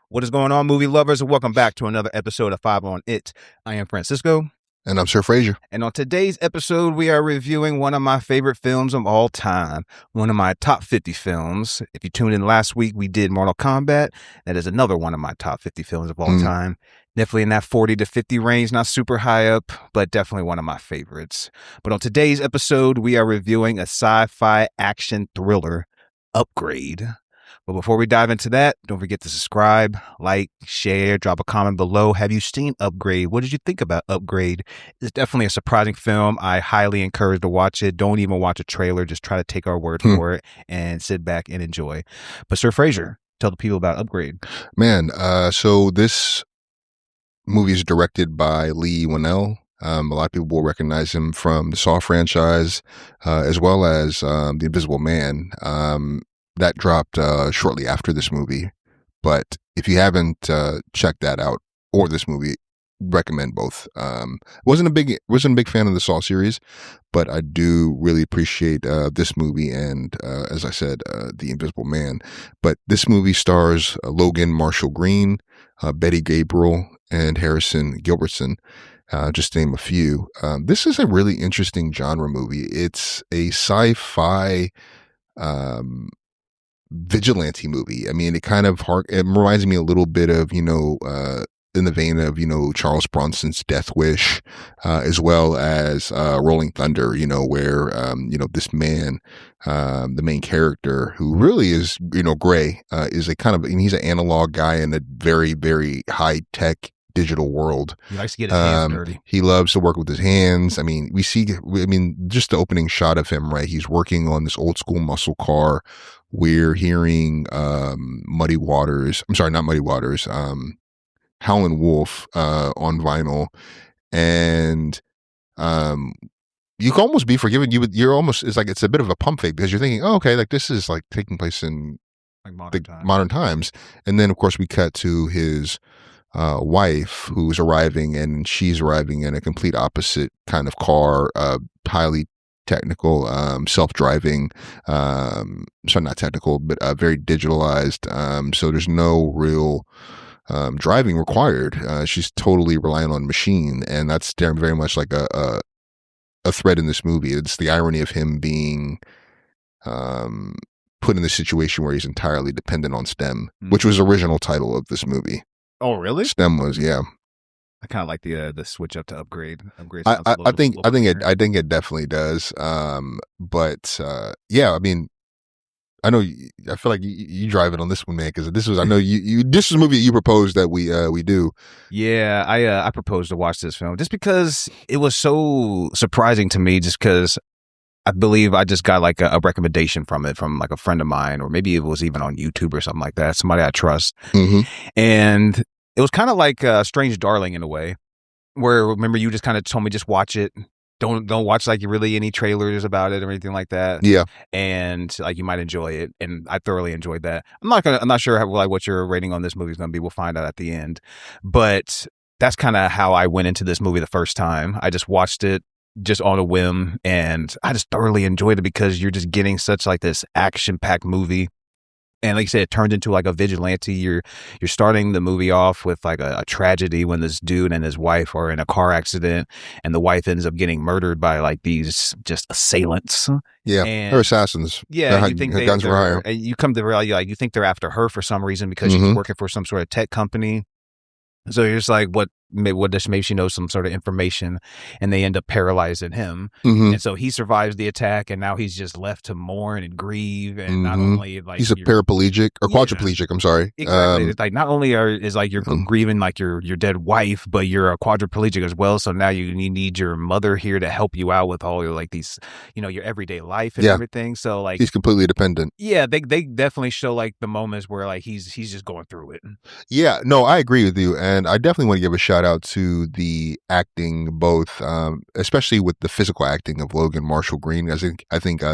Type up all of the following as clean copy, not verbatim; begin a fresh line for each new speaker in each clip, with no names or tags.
What is going on, movie lovers? And welcome back to another episode of 5 on It. I am Francisco.
And I'm Sir Frazier.
And on today's episode, we are reviewing one of my favorite films of all time. One of my top 50 films. If you tuned in last week, we did Mortal Kombat. That is another one of my top 50 films of all time. Definitely in that 40 to 50 range, not super high up, but definitely one of my favorites. But on today's episode, we are reviewing a sci-fi action thriller, Upgrade. But before we dive into that, don't forget to subscribe, like, share, drop a comment below. Have you seen Upgrade? What did you think about Upgrade? It's definitely a surprising film. I highly encourage to watch it. Don't even watch a trailer. Just try to take our word for it and sit back and enjoy. But Sir Frazier, tell the people about Upgrade.
Man, so this movie is directed by Whannell. A lot of people will recognize him from the Saw franchise, as well as The Invisible Man. That dropped shortly after this movie. But if you haven't checked that out or this movie, recommend both. Wasn't a big fan of the Saw series, but I do really appreciate this movie and as I said, The Invisible Man. But this movie stars Logan Marshall Green, Betty Gabriel, and Harrison Gilbertson. Just to name a few. This is a really interesting genre movie. It's a sci-fi vigilante movie. I mean, it kind of it reminds me a little bit of, in the vein of, Charles Bronson's Death Wish, as well as Rolling Thunder, where, this man, the main character, who really is, Gray, is a kind of, he's an analog guy in a very, very high-tech digital world.
He likes to get his hands dirty.
He loves to work with his hands. I mean, just the opening shot of him, right? He's working on this old school muscle car. We're hearing Muddy Waters. I'm sorry, not Muddy Waters. Howlin' Wolf on vinyl, and you can almost be forgiven. You're almost, it's a bit of a pump fake because you're thinking, oh, okay, like this is like taking place in
like
modern times, and then of course we cut to his wife who's arriving, and she's arriving in a complete opposite kind of car, highly technical, self-driving, sorry, not technical, but very digitalized. So there's no real driving required. She's totally relying on machine, and that's very much like a thread in this movie. It's the irony of him being put in the situation where he's entirely dependent on STEM, which was the original title of this movie.
Oh, really?
STEM was, yeah.
I kind of like the switch up to Upgrade.
I think it definitely does. But yeah, I mean, I know. I feel like you drive it on this one, man, because this was. I know you. This is a movie that you proposed that we do.
Yeah, I proposed to watch this film just because it was so surprising to me. Just because I believe I just got like a recommendation from it from like a friend of mine, or maybe it was even on YouTube or something like that. Somebody I trust, and it was kind of like Strange Darling in a way, where remember you just kind of told me just watch it. Don't watch like really any trailers about it or anything like that.
Yeah,
and like you might enjoy it, and I thoroughly enjoyed that. I'm not sure how, like what your rating on this movie is going to be. We'll find out at the end, but that's kind of how I went into this movie the first time. I just watched it just on a whim, and I just thoroughly enjoyed it because you're just getting such like this action-packed movie. And like you said, it turned into like a vigilante. You're starting the movie off with like a tragedy when this dude and his wife are in a car accident, and the wife ends up getting murdered by like these just assailants.
Yeah, they're assassons.
Yeah, you think
guns for hire.
And you come to realize like you think they're after her for some reason because she's working for some sort of tech company. So you're just like, maybe she knows some sort of information, and they end up paralyzing him. And so he survives the attack, and now he's just left to mourn and grieve. And not only like
he's a paraplegic or quadriplegic. I'm sorry.
Exactly. It's like not only is like you're grieving like your dead wife, but you're a quadriplegic as well. So now you need your mother here to help you out with all your like these, your everyday life and everything. So like
he's completely dependent.
Yeah, they definitely show like the moments where like he's just going through it.
Yeah, no, I agree with you, and I definitely want to give a shout out to the acting, both, especially with the physical acting of Logan Marshall Green. I think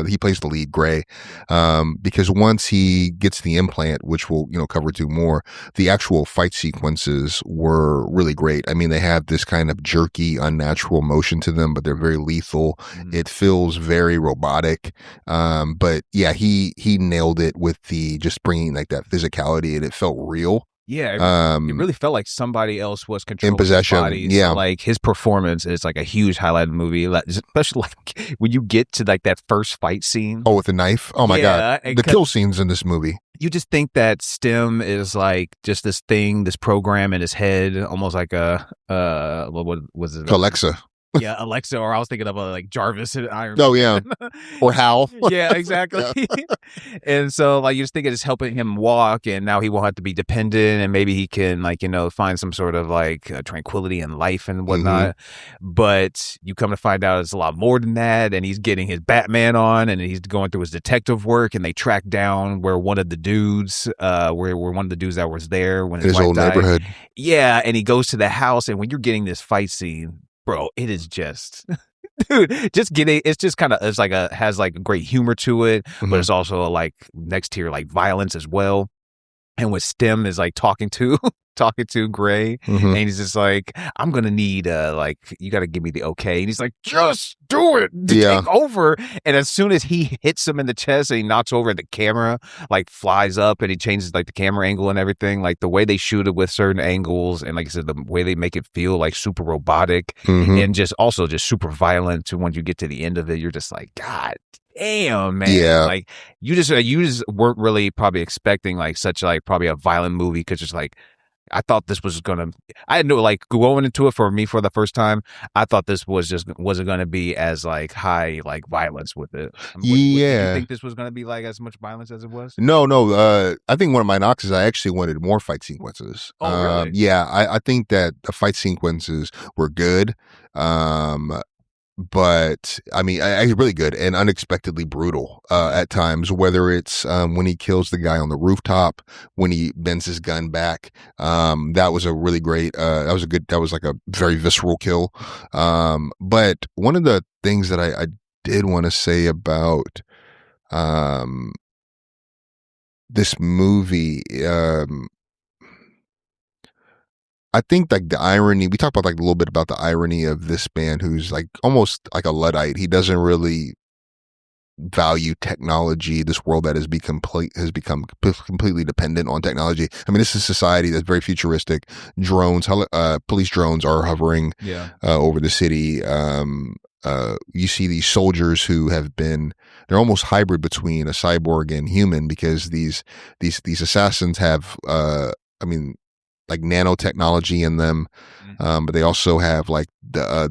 he plays the lead, Gray, because once he gets the implant, which we'll cover too more, the actual fight sequences were really great. I mean, they have this kind of jerky, unnatural motion to them, but they're very lethal. It feels very robotic, but yeah, he nailed it with the just bringing like that physicality, and it felt real.
Yeah, it really felt like somebody else was controlling
in possession.
his body.
Yeah.
So, like, his performance is like a huge highlight of the movie, like, especially like when you get to like that first fight scene.
Oh, with the knife. Oh my god, the kill scenes in this movie.
You just think that STEM is like just this thing, this program in his head, almost like a what was it?
Alexa.
Yeah, Alexa, or I was thinking of like Jarvis and Iron
Man. Oh,
yeah.
Or Hal.
Yeah, exactly. Yeah. And so, like, you just think it's helping him walk, and now he won't have to be dependent, and maybe he can, like, find some sort of, like, tranquility in life and whatnot. But you come to find out it's a lot more than that, and he's getting his Batman on, and he's going through his detective work, and they track down where one of the dudes, where one of the dudes that was there when his wife
old
died.
Neighborhood.
Yeah, and he goes to the house, and when you're getting this fight scene, bro, it is just, dude, it's just kind of, it's like has like a great humor to it, but it's also like next tier, like violence as well. And when STEM is like talking to Gray, and he's just like, I'm gonna need like, you gotta give me the okay. And he's like, just do it, take over. And as soon as he hits him in the chest and he knocks over, the camera like flies up and he changes like the camera angle and everything. Like the way they shoot it with certain angles, and like I said, the way they make it feel like super robotic and just also just super violent. To when you get to the end of it, you're just like, God damn, man.
Yeah.
Like you just weren't really probably expecting like such like probably a violent movie, because just like, I thought this was I had no, like, going into it for me for the first time, I thought this wasn't gonna be as like high like violence with it. Did you think this was gonna be like as much violence as it was?
No. I think one of my knocks is I actually wanted more fight sequences.
Oh, really?
Yeah, I think that the fight sequences were good. But I mean, I really good and unexpectedly brutal at times. Whether it's when he kills the guy on the rooftop, when he bends his gun back, that was a really great. That was like a very visceral kill. But one of the things that I did want to say about this movie, I think like the irony, we talked about like a little bit about the irony of this man who's like almost like a Luddite. He doesn't really value technology, this world that has become completely dependent on technology. I mean, this is a society that's very futuristic. Drones, police drones are hovering over the city. You see these soldiers who they're almost hybrid between a cyborg and human, because these assassins have, like nanotechnology in them, but they also have like the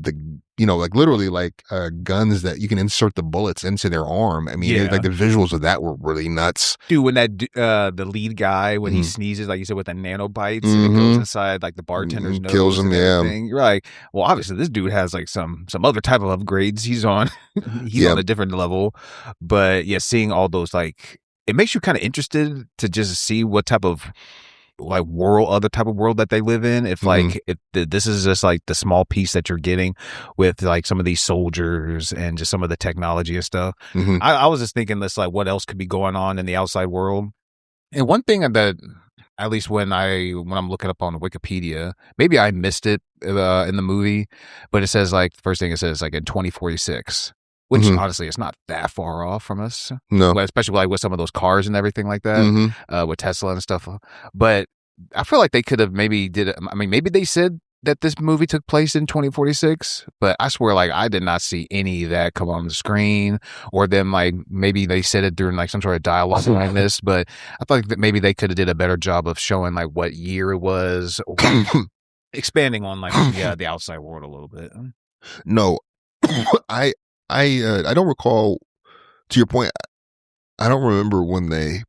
like literally like guns that you can insert the bullets into their arm. I mean, like the visuals of that were really nuts.
Dude, when that the lead guy, when he sneezes, like you said, with the nanobites, and it goes inside like the bartender's nose,
kills him.
You're like, well, obviously this dude has like some other type of upgrades. He's on on a different level. But yeah, seeing all those, like, it makes you kind of interested to just see what type of like other type of world that they live in. If like this is just like the small piece that you're getting with like some of these soldiers and just some of the technology and stuff. I was just thinking this, like, what else could be going on in the outside world. And one thing that, at least when I'm looking up on Wikipedia, maybe I missed it in the movie, but it says, like, the first thing it says, like, in 2046. Which honestly, it's not that far off from us.
No,
especially like with some of those cars and everything like that, with Tesla and stuff. But I feel like they could have maybe maybe they said that this movie took place in 2046, but I swear, like, I did not see any of that come on the screen, or them, like, maybe they said it during like some sort of dialogue like this. But I thought that maybe they could have did a better job of showing like what year it was, or expanding on like the outside world a little bit.
No, I don't recall, to your point, I don't remember when they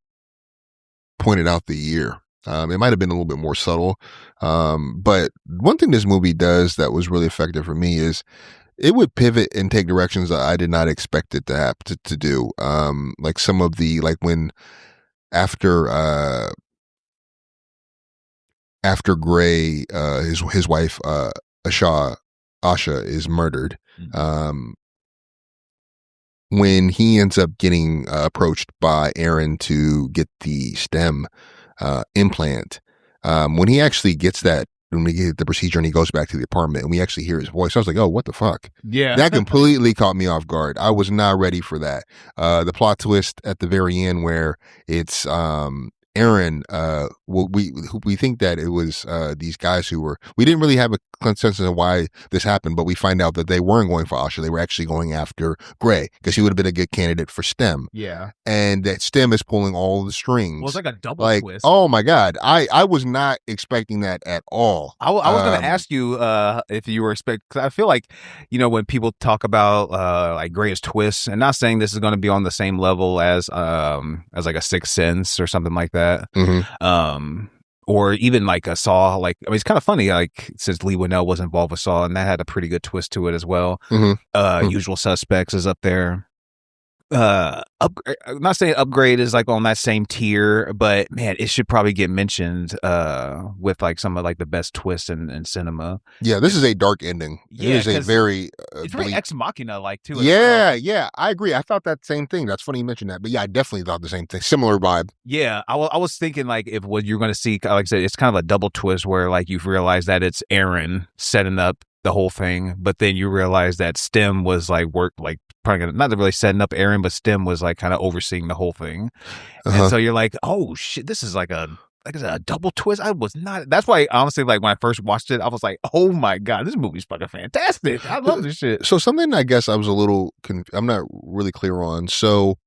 pointed out the year. It might have been a little bit more subtle. But one thing this movie does that was really effective for me is it would pivot and take directions that I did not expect it to have to do. Like some of the, like when after Gray, his wife, Asha is murdered. When he ends up getting approached by Aaron to get the STEM implant, when he actually gets that, when we get the procedure and he goes back to the apartment and we actually hear his voice, I was like, oh, what the fuck?
Yeah.
That completely caught me off guard. I was not ready for that. The plot twist at the very end where it's Aaron, we think that it was these guys we didn't really have a consensus of why this happened, but we find out that they weren't going for Asha. They were actually going after Gray because he would have been a good candidate for STEM.
Yeah.
And that STEM is pulling all the strings.
Well, it's like a double twist.
Oh my God. I was not expecting that at all.
I was going to ask you if you were expecting, because I feel like, when people talk about like greatest twists, and not saying this is going to be on the same level as like a Sixth Sense or something like that.
Mm-hmm.
Or even like a Saw, it's kind of funny, like since Leigh Whannell was involved with Saw, and that had a pretty good twist to it as well.
Mm-hmm.
Usual Suspects is up there. I'm not saying Upgrade is like on that same tier, but man, it should probably get mentioned with like some of like the best twists in cinema.
Yeah, this is a dark ending.
Yeah,
it is a very
it's very Ex Machina like too.
Yeah, I agree. I thought that same thing. That's funny you mentioned that, but yeah, I definitely thought the same thing. Similar vibe.
Yeah, I was thinking like if what you're going to see, like I said, it's kind of a double twist where like you realize that it's Aaron setting up the whole thing, but then you realize that STEM was like probably not really setting up Aaron, but STEM was like kind of overseeing the whole thing. And so you're like, oh shit, this is like a double twist. I was not. That's why honestly, like when I first watched it, I was like, oh my God, this movie's fucking fantastic. I love this shit.
So something I guess I was a little, I'm not really clear on. So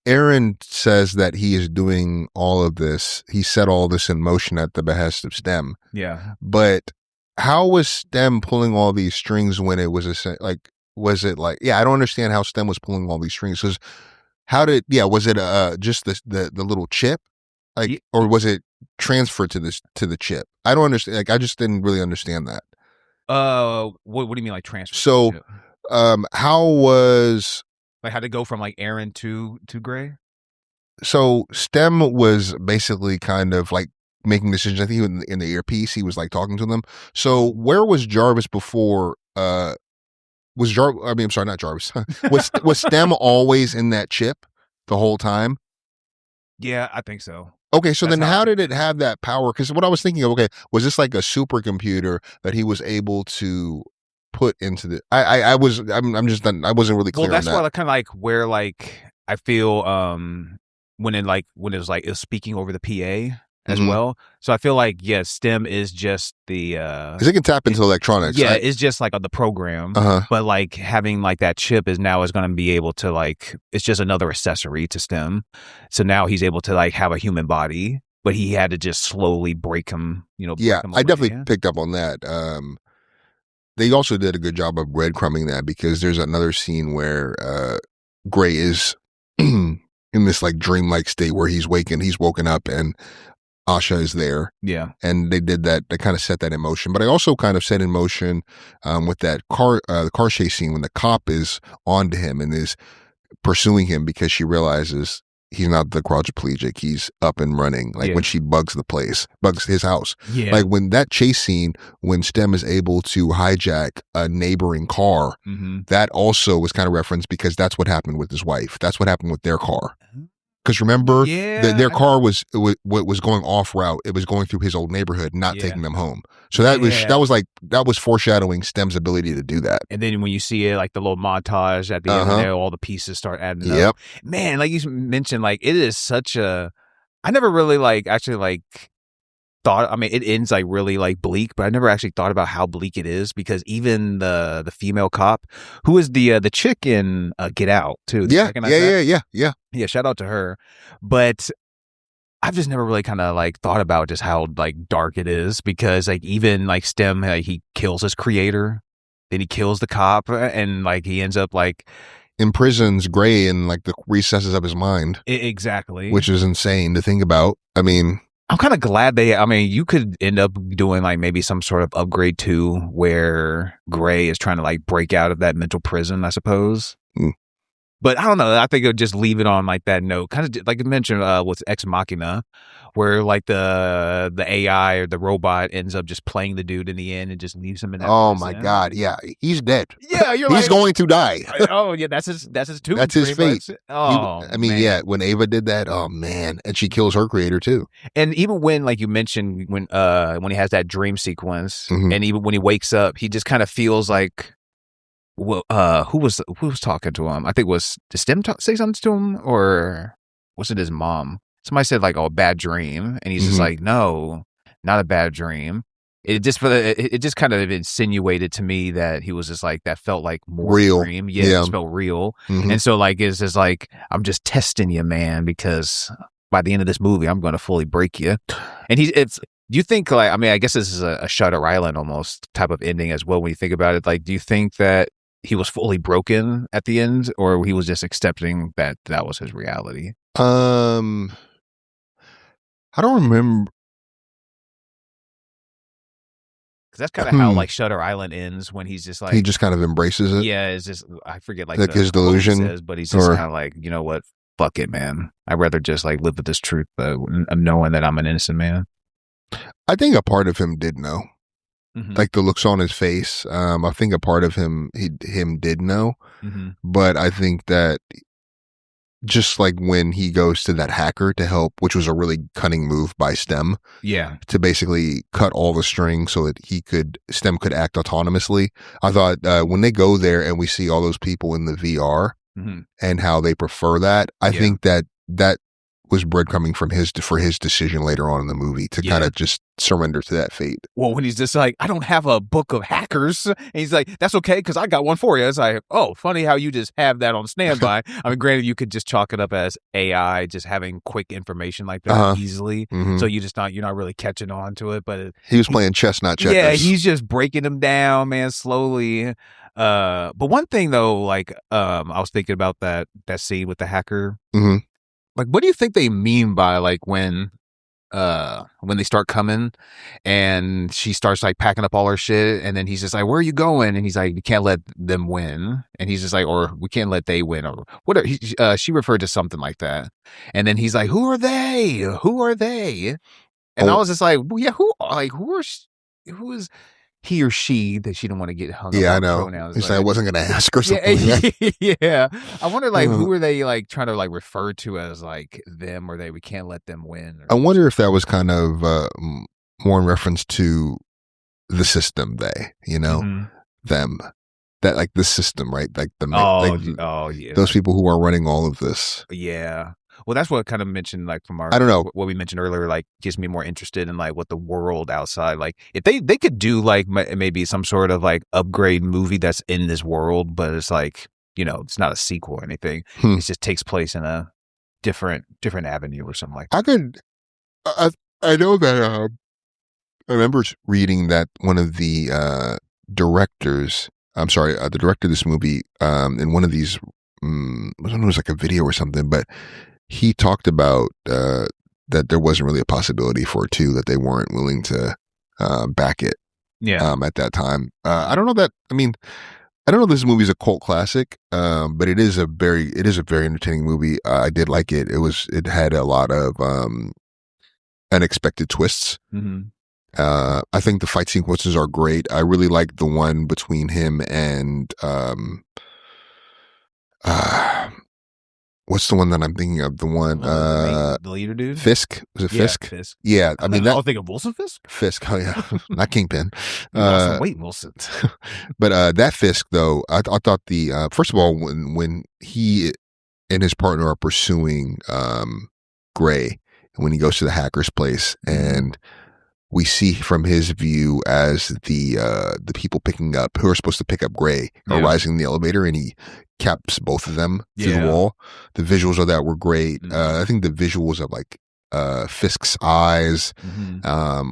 Aaron says that he is doing all of this. He set all this in motion at the behest of STEM.
Yeah.
But how was STEM pulling all these strings when it was was it like, I don't understand how STEM was pulling all these strings. Was it just the little chip? Or was it transferred to the chip? I don't understand. Like, I just didn't really understand that.
What do you mean like transfer?
So, how was
like how to go from like Aaron to Gray?
So STEM was basically kind of like making decisions. I think in the earpiece, he was like talking to them. So where was Jarvis before? I'm sorry, not Jarvis. was STEM always in that chip the whole time?
Yeah, I think so.
Okay, so then how did it have that power? Because what I was thinking of, was this like a supercomputer that he was able to put into the? I wasn't really clear.
Well, that's
on that.
why kind of like where like I feel when it was like it was speaking over the PA as well. So I feel like STEM is just the
because it can tap into electronics.
Yeah, it's just like the program. But like having like that chip is going to be able to like it's just another accessory to STEM. So now he's able to like have a human body, but he had to just slowly break him.
I definitely picked up on that. They also did a good job of breadcrumbing that because there's another scene where Gray is in this like dreamlike state where he's woken up and Asha is there.
Yeah.
And they did that. They kind of set that in motion. But I also kind of set in motion with that the car chase scene when the cop is onto him and is pursuing him because she realizes he's not the quadriplegic. He's up and running. Like when she bugs his house.
Yeah.
Like when that chase scene, when STEM is able to hijack a neighboring car, that also was kind of referenced because that's what happened with his wife. That's what happened with their car. Because remember, their car was going off route. It was going through his old neighborhood, not taking them home. So that was foreshadowing STEM's ability to do that.
And then when you see it, like the little montage at the end there, all the pieces start adding up. Man, like you mentioned, like it is such a. I never really thought. I mean, it ends like really like bleak, but I never actually thought about how bleak it is because even the female cop, who is the chick in Get Out too.
Yeah.
Shout out to her, but I've just never really kind of like thought about just how like dark it is because like even like STEM, like, he kills his creator, then he kills the cop, and like he ends up like
imprisons Gray in like the recesses of his mind.
Exactly,
which is insane to think about. I mean.
I'm kind of glad you could end up doing like maybe some sort of Upgrade 2 where Gray is trying to like break out of that mental prison, I suppose. But I don't know. I think it would just leave it on like that note. Kind of like you mentioned with Ex Machina, where like the AI or the robot ends up just playing the dude in the end and just leaves him in that prison.
My God. Yeah. He's dead.
Yeah.
He's going to die.
Oh yeah. That's his tomb.
That's his fate.
Oh,
man. When Ava did that, oh man. And she kills her creator too.
And even when, like you mentioned, when he has that dream sequence and even when he wakes up, he just kind of feels like, well, who was talking to him? I think did STEM say something to him, or was it his mom? somebody said like, "Oh, a bad dream," and he's just
Mhm.
like, "No, not a bad dream." It just kind of insinuated to me that he was just like, that felt like more
Real.
dream. Yeah, it
Yeah.
just felt real.
Mhm.
And so like, it's just like, I'm just testing you, man, because by the end of this movie, I'm going to fully break you. And do you think, like, I mean, I guess this is a Shutter Island almost type of ending as well when you think about it. Like, do you think that he was fully broken at the end, or he was just accepting that was his reality?
I don't remember.
Because that's kind of how like Shutter Island ends, when he's just like,
he just kind of embraces it.
yeah, it's just, I forget like
his
quote he
delusion,
says, but he's just kind of like, you know what, fuck it, man. I'd rather just like live with this truth, knowing that I'm an innocent man.
I think a part of him did know.
Mm-hmm.
Like the looks on his face. I think a part of him did know.
Mm-hmm.
But I think that just like when he goes to that hacker to help, which was a really cunning move by Stem.
Yeah.
To basically cut all the strings so that Stem could act autonomously. I thought when they go there and we see all those people in the VR and how they prefer that, I think that was breadcrumbing for his decision later on in the movie to kind of just surrender to that fate.
Well, when he's just like, I don't have a book of hackers, and he's like, that's okay, because I got one for you. It's like, oh, funny how you just have that on standby. I mean, granted, you could just chalk it up as AI, just having quick information like that easily. So you're not really catching on to it. But
he was playing chess, not checkers.
Yeah, he's just breaking them down, man, slowly. But one thing though, like, I was thinking about that scene with the hacker. Like, what do you think they mean by like when they start coming and she starts like packing up all her shit, and then he's just like, where are you going? And he's like, you can't let them win. And he's just like, or we can't let they win, or whatever. She referred to something like that. And then he's like, who are they? And I was just like, well, yeah, who is he or she, that she didn't want to get hung up on
I know.
pronouns.
He's like, I wasn't going to ask or something.
Yeah. I wonder, like, who are they like trying to like refer to as like them, or we can't let them win?
I wonder if that was kind of more in reference to the system, them, that like the system, right? Like those people who are running all of this.
Yeah. Well, that's what kind of mentioned, like, from our,
I don't know,
what we mentioned earlier, like, gets me more interested in like what the world outside, like, if they could do like maybe some sort of like upgrade movie that's in this world, but it's like, it's not a sequel or anything. It just takes place in a different avenue or something like that.
I know that I remember reading that one of the directors, the director of this movie, in one of these, I don't know, it was like a video or something, but he talked about that there wasn't really a possibility for it too, that they weren't willing to back it.
Yeah.
At that time, I don't know that. I mean, I don't know if this movie is a cult classic, but it is a very entertaining movie. I did like it. It had a lot of unexpected twists. I think the fight sequences are great. I really like the one between him and what's the one that I'm thinking of? The one,
the leader dude?
Fisk? Was it Fisk?
Yeah, Fisk.
Yeah, I mean,
I'll think of Wilson Fisk?
Fisk, oh yeah, not Kingpin.
Wait, Wilson.
But that Fisk, though, I thought first of all, when he and his partner are pursuing Gray, when he goes to the hacker's place, and we see from his view as the people who are supposed to pick up Gray are rising in the elevator, and he caps both of them through the wall. The visuals of that were great. I think the visuals of like Fisk's eyes,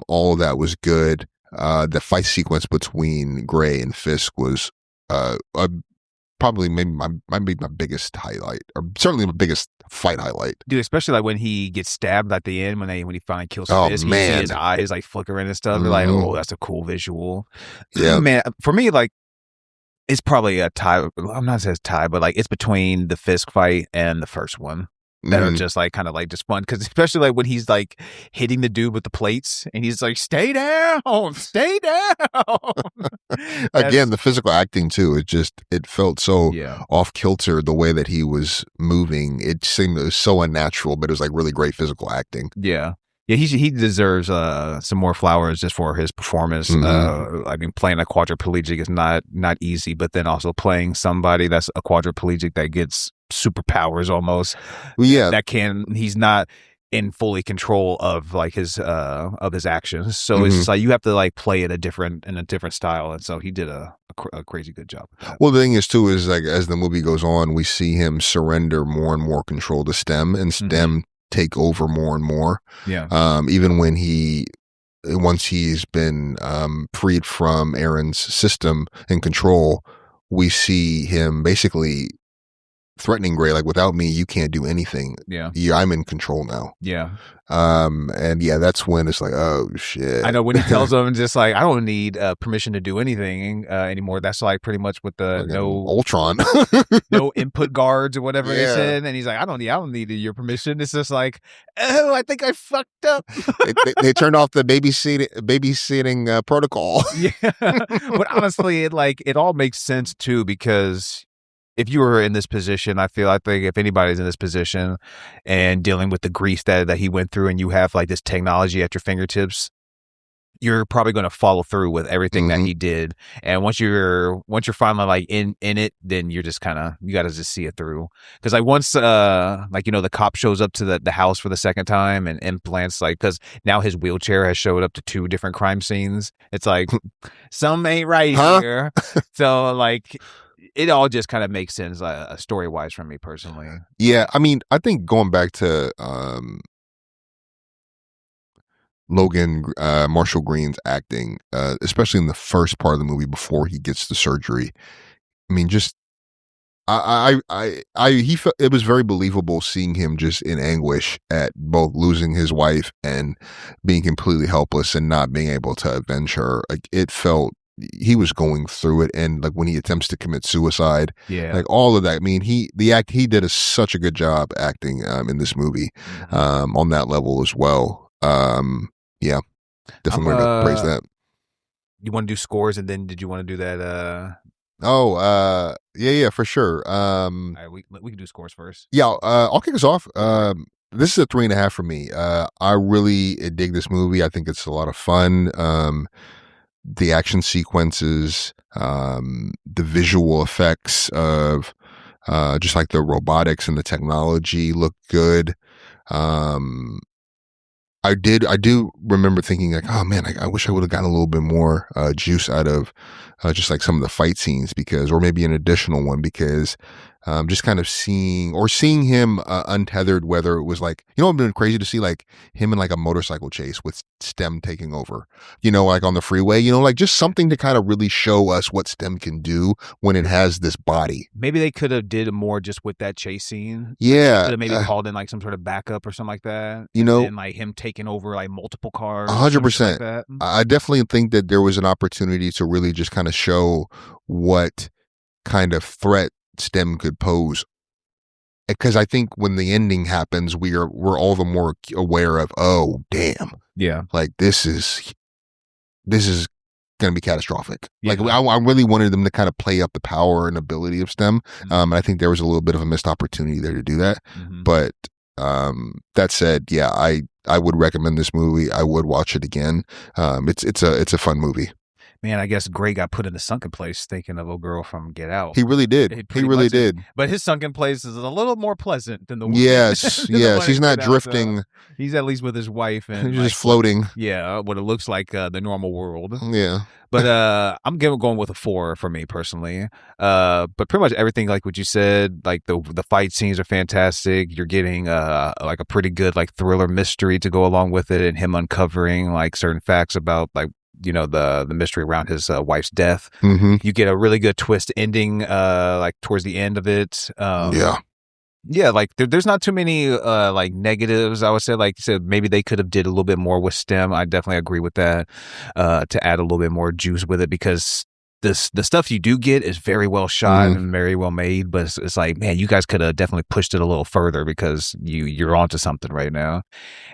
all of that was good. The fight sequence between Gray and Fisk was probably maybe my biggest highlight, or certainly my biggest fight highlight,
dude. Especially like when he gets stabbed at the end, when he finally kills Fisk, you see his eyes like flickering and stuff. You're like, oh, that's a cool visual. Yeah, man. For me, like, it's probably a tie. I'm not saying it's tie, but like it's between the Fisk fight and the first one that are just like kind of like just fun, because especially like when he's like hitting the dude with the plates and he's like, stay down.
Again, the physical acting too, it felt so off kilter, the way that he was moving. It seemed so unnatural, but it was like really great physical acting.
Yeah, he deserves some more flowers just for his performance. I mean, playing a quadriplegic is not easy, but then also playing somebody that's a quadriplegic that gets superpowers almost.
Yeah,
he's not in fully control of like his actions. So it's just like you have to like play it in a different style, and so he did a crazy good job with that.
Well, the thing is too is like as the movie goes on, we see him surrender more and more control to Stem, and Stem take over more and more.
Yeah.
Even when once he's been freed from Aaron's system and control, we see him basically threatening Gray, like, without me, you can't do anything.
Yeah.
I'm in control now.
Yeah.
And yeah, that's when it's like, oh shit.
I know when he tells them just like, I don't need permission to do anything anymore. That's like pretty much with the
Like
no
Ultron,
no input guards or whatever they said. And he's like, I don't need your permission. It's just like, oh, I think I fucked up.
they turned off the babysitting protocol.
Yeah. But honestly, it all makes sense too, because if you were in this position, I think if anybody's in this position and dealing with the grief that he went through, and you have like this technology at your fingertips, you're probably going to follow through with everything that he did. And once you're finally like in it, then you're just you got to just see it through. Because like once the cop shows up to the house for the second time and implants, like, because now his wheelchair has showed up to 2 different crime scenes. It's like something ain't right here. So like, it all just kind of makes sense story wise for me personally.
Yeah, I mean, I think going back to Logan Marshall Green's acting, especially in the first part of the movie before he gets the surgery, I mean, just he felt it was very believable seeing him just in anguish at both losing his wife and being completely helpless and not being able to avenge her. Like, it felt he was going through it, and like when he attempts to commit suicide, like all of that. I mean, he did such a good job acting in this movie on that level as well. Yeah, definitely going to praise that.
You want to do scores, and then did you want to do that?
Yeah, for sure.
All right, we can do scores first.
Yeah, I'll kick us off. This is a 3.5 for me. I really dig this movie. I think it's a lot of fun. The action sequences, the visual effects of just like the robotics and the technology look good. I do remember thinking like, oh man, I wish I would have gotten a little bit more juice out of just like some of the fight scenes, or maybe an additional one, because just kind of seeing him untethered, whether it was like, it would have been crazy to see like him in like a motorcycle chase with Stem taking over, like on the freeway, like just something to kind of really show us what Stem can do when it has this body.
Maybe they could have did more just with that chase scene.
Yeah.
Could have maybe called in like some sort of backup or something like that. And like him taking over like multiple cars.
100%.
Like
I definitely think that there was an opportunity to really just kind of show what kind of threat Stem could pose, because I think when the ending happens, we're all the more aware of, oh damn, like this is going to be catastrophic. Like I really wanted them to kind of play up the power and ability of Stem, and I think there was a little bit of a missed opportunity there to do that. But that said, yeah, I would recommend this movie. I would watch it again. It's a fun movie.
Man, I guess Gray got put in the sunken place thinking of a girl from Get Out.
He really did. He really did.
But his sunken place is a little more pleasant than the one.
Yes, yes. He's not drifting.
He's at least with his wife and
he's just floating.
Yeah, what it looks like the normal world.
Yeah.
But I'm going with a 4 for me personally. But pretty much everything, like what you said, like the fight scenes are fantastic. You're getting like a pretty good like thriller mystery to go along with it, and him uncovering like certain facts about like the mystery around his wife's death. You get a really good twist ending like towards the end of it. Yeah, like there's not too many like negatives. I would say, like you said, maybe they could have did a little bit more with Stem. I definitely agree with that, to add a little bit more juice with it, because the stuff you do get is very well shot and very well made, but it's like, man, you guys could have definitely pushed it a little further, because you're onto something right now.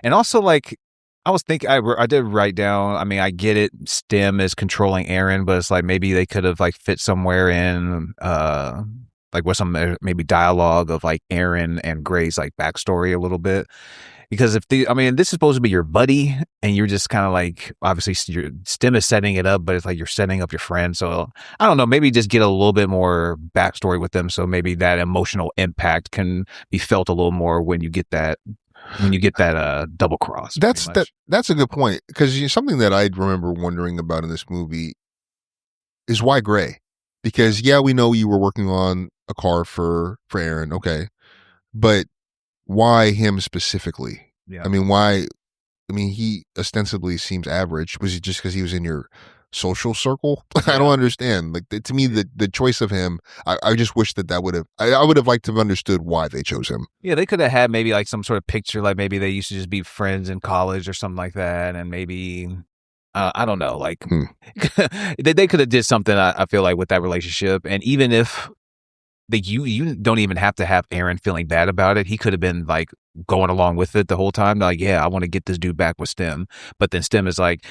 And also, like, I was thinking, I did write down, I mean, I get it, Stem is controlling Aaron, but it's like maybe they could have like fit somewhere in like with some maybe dialogue of like Aaron and Gray's like backstory a little bit. Because this is supposed to be your buddy, and you're just kind of like, obviously your Stem is setting it up, but it's like you're setting up your friend. So I don't know, maybe just get a little bit more backstory with them, so maybe that emotional impact can be felt a little more when you get that. when you get that double cross.
That's a good point, because something that I remember wondering about in this movie is why Gray? Because we know you were working on a car for Aaron, okay, but why him specifically?
Yeah.
I mean, why? I mean, he ostensibly seems average. Was it just because he was in your social circle? I don't understand. Like, to me, the choice of him, I just wish that would have, I would have liked to have understood why they chose him.
Yeah, they could have had maybe like some sort of picture, like maybe they used to just be friends in college or something like that, and maybe I don't know, like they could have did something. I feel like with that relationship, and even if you don't even have to have Aaron feeling bad about it. He could have been like going along with it the whole time. Like, I want to get this dude back with Stem. But then Stem is like,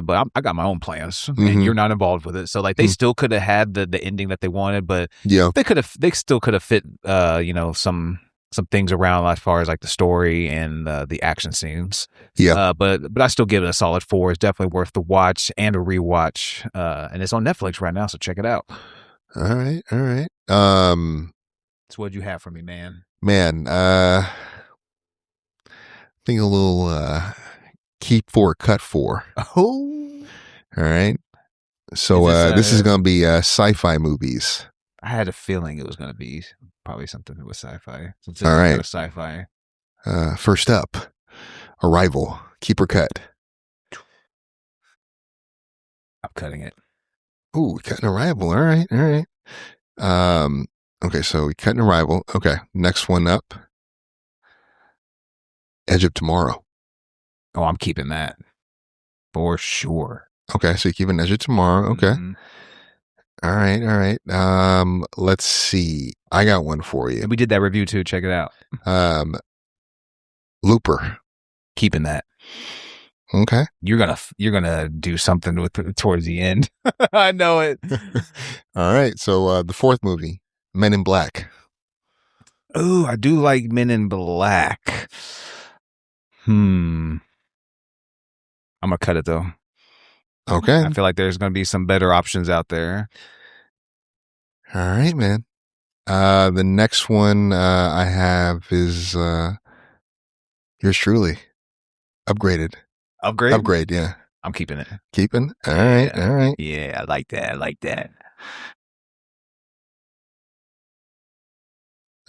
but I got my own plans and you're not involved with it. So like they still could have had the ending that they wanted, but they still could have fit, some things around as far as like the story and the action scenes. But I still give it a solid 4. It's definitely worth the watch and a rewatch. And it's on Netflix right now. So check it out.
All right.
So what'd you have for me, man?
I think a little keep 4, cut 4.
Oh.
All right. So this is going to be sci-fi movies.
I had a feeling it was going to be probably something with sci-fi. Since
all right.
Sci-fi.
First up, Arrival, keep or cut.
I'm cutting it.
Ooh, cutting Arrival. All right. Okay, so we cut an Arrival. Okay, next one up, Edge of Tomorrow.
Oh, I'm keeping that for sure.
Okay, so you're keeping Edge of Tomorrow. Okay. Mm-hmm. All right. Let's see. I got one for you.
And we did that review too. Check it out.
Looper.
Keeping that.
Okay.
You're gonna do something with it towards the end. I know it.
All right. So the fourth movie, Men in Black.
Oh, I do like Men in Black. I'm gonna cut it though.
Okay.
I feel like there's gonna be some better options out there.
All right, man. The next one I have is yours truly, Upgraded. Upgrade, yeah.
I'm keeping it.
Keeping? All right.
Yeah, I like that.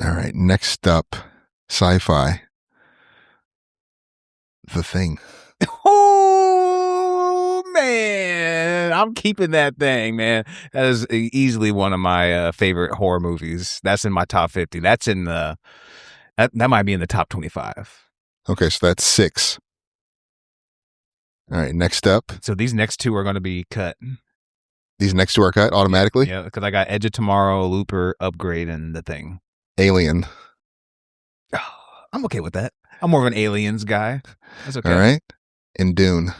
All right. Next up, sci-fi. The Thing.
Oh, man. I'm keeping that thing, man. That is easily one of my favorite horror movies. That's in my top 50. That's in that might be in the top 25.
Okay, so that's 6. All right, next up.
So these next 2 are going to be cut.
These next 2 are cut automatically?
Yeah, because I got Edge of Tomorrow, Looper, Upgrade, and The Thing.
Alien.
Oh, I'm okay with that. I'm more of an Aliens guy. That's okay.
All right. And Dune.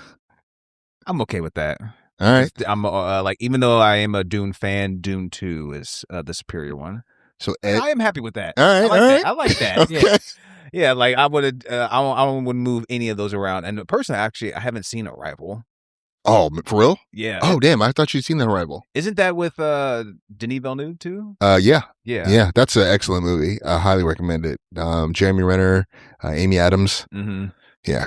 I'm okay with that.
All right.
I'm like, even though I am a Dune fan, Dune 2 is the superior one.
So
I am happy with that.
All right.
I like that. Okay. Yeah, like I wouldn't move any of those around. And personally, actually, I haven't seen Arrival.
Oh, for real?
Yeah.
Oh, damn! I thought you'd seen that Arrival.
Isn't that with Denis Villeneuve too?
Yeah. That's an excellent movie. I highly recommend it. Jeremy Renner, Amy Adams.
Mm-hmm.
Yeah,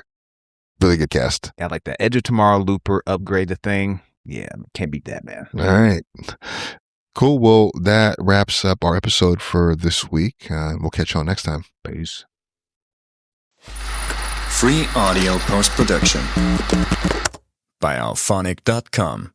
really good cast.
Yeah, I like that. Edge of Tomorrow, Looper, Upgrade, The Thing. Yeah, can't beat that, man.
All right. Cool. Well, that wraps up our episode for this week. We'll catch you all next time.
Peace.
Free audio post-production by alphonic.com.